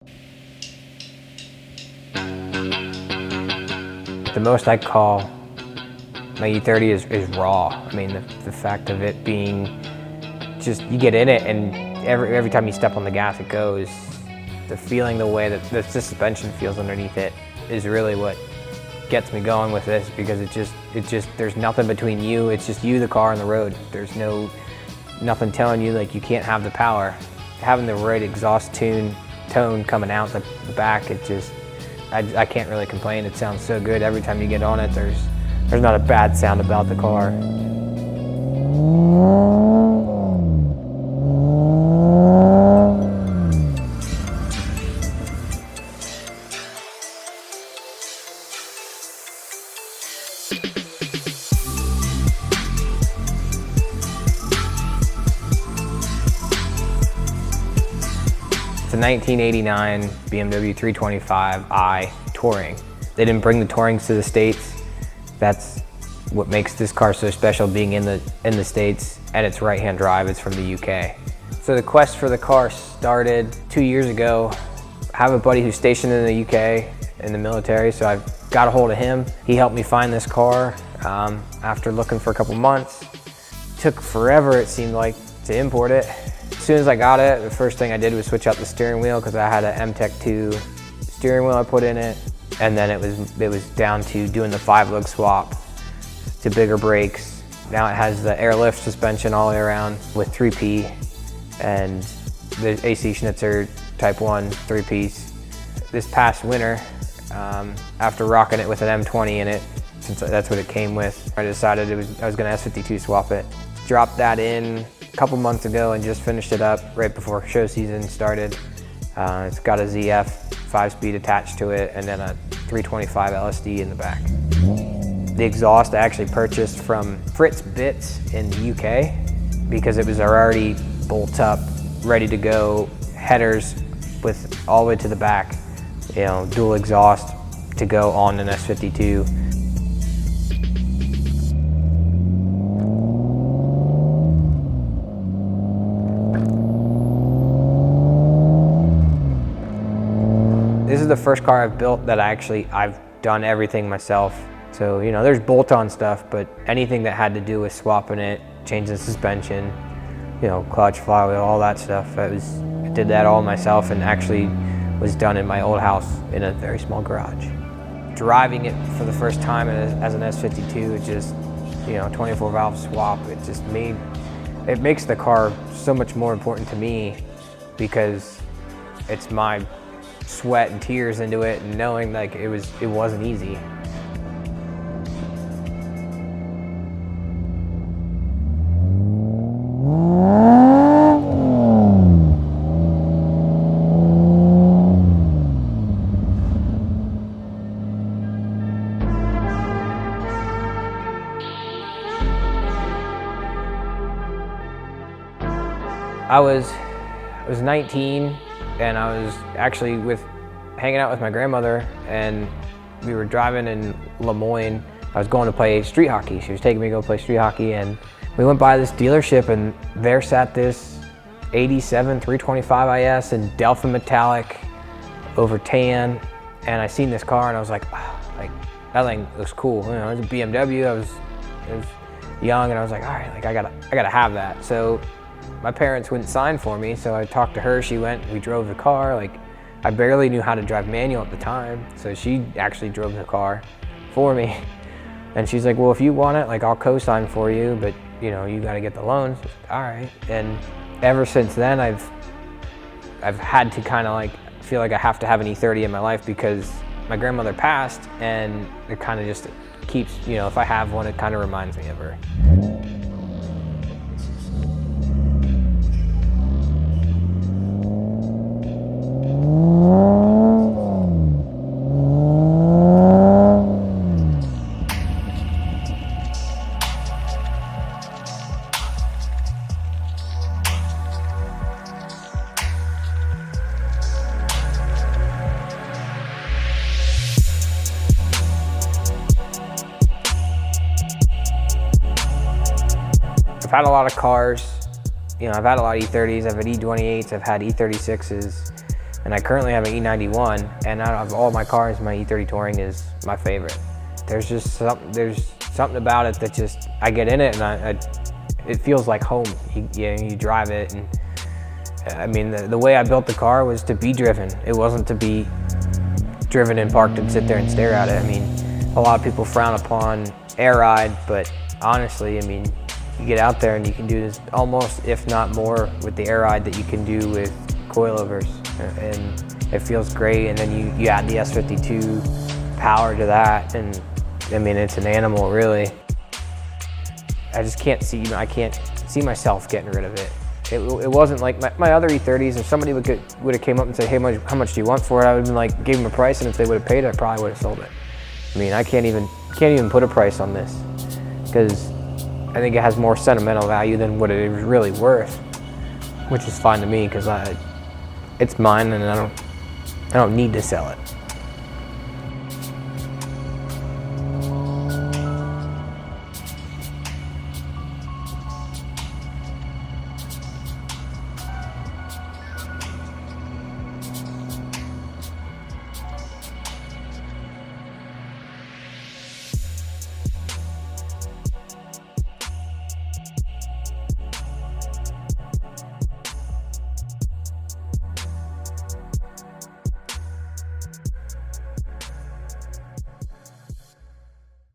The most I call my E30 is raw. I mean, the fact of it being just, you get in it and every time you step on the gas, it goes. The feeling, the way that the suspension feels underneath it is really what gets me going with this, because it just, there's nothing between you. It's just you, the car, and the road. There's nothing telling you like you can't have the power. Having the right exhaust tone coming out the back, it just, I can't really complain. It sounds so good every time you get on it. There's not a bad sound about the car. It's a 1989 BMW 325i Touring. They didn't bring the Tourings to the States. That's what makes this car so special, being in the States, and it's right-hand drive. It's from the UK. So the quest for the car started 2 years ago. I have a buddy who's stationed in the UK in the military, so I got a hold of him. He helped me find this car after looking for a couple months. Took forever, it seemed like, to import it. As soon as I got it, the first thing I did was switch out the steering wheel, because I had an MTEC 2 steering wheel I put in it, and then it was down to doing the 5-lug swap to bigger brakes. Now it has the airlift suspension all the way around with 3P, and the AC Schnitzer Type 1 3-piece. This past winter, after rocking it with an M20 in it, since that's what it came with, I decided I was gonna S52 swap it. Dropped that in a couple months ago and just finished it up right before show season started. It's got a ZF 5-speed attached to it, and then a 325 LSD in the back. The exhaust I actually purchased from Fritz Bits in the UK, because it was already bolt up, ready to go, headers with all the way to the back, you know, dual exhaust to go on an S52. This is the first car I've built that I've done everything myself. So, you know, there's bolt-on stuff, but anything that had to do with swapping it, changing the suspension, you know, clutch, flywheel, all that stuff, I did that all myself, and actually was done in my old house in a very small garage. Driving it for the first time as an S52, it just, you know, 24 valve swap, it makes the car so much more important to me, because it's my sweat and tears into it, and knowing like it wasn't easy. I was 19, and I was actually hanging out with my grandmother, and we were driving in Lemoyne. I was going to play street hockey. She was taking me to go play street hockey, and we went by this dealership, and there sat this 87 325 IS in Delphi metallic over tan, and I seen this car and I was like, oh, like, that thing looks cool. You know, it was a BMW. I was young, and I was like, all right, like I gotta have that. So my parents wouldn't sign for me, so I talked to her. She went, we drove the car. Like, I barely knew how to drive manual at the time, so she actually drove the car for me. And she's like, well, if you want it, like, I'll co-sign for you, but you know, you gotta get the loans. All right. And ever since then, I've had to kind of like feel like I have to have an E30 in my life, because my grandmother passed, and it kind of just keeps, you know, if I have one, it kind of reminds me of her. I've had a lot of cars, you know, I've had a lot of E30s, I've had E28s, I've had E36s, And I currently have an E91, and out of all my cars, my E30 Touring is my favorite. There's something about it that just, I get in it and it feels like home. You drive it, and I mean, the way I built the car was to be driven. It wasn't to be driven and parked and sit there and stare at it. I mean, a lot of people frown upon air ride, but honestly, I mean, you get out there and you can do this almost, if not more, with the air ride that you can do with coilovers, and it feels great. And then you add the S52 power to that, and I mean, it's an animal, really. I just can't see myself getting rid of it. It wasn't like my other E30s. If somebody would have came up and said, "Hey, how much do you want for it?" I would have been like, gave them a price, and if they would have paid it, I probably would have sold it. I mean, I can't even put a price on this, because I think it has more sentimental value than what it is really worth, which is fine to me, because it's mine and I don't need to sell it.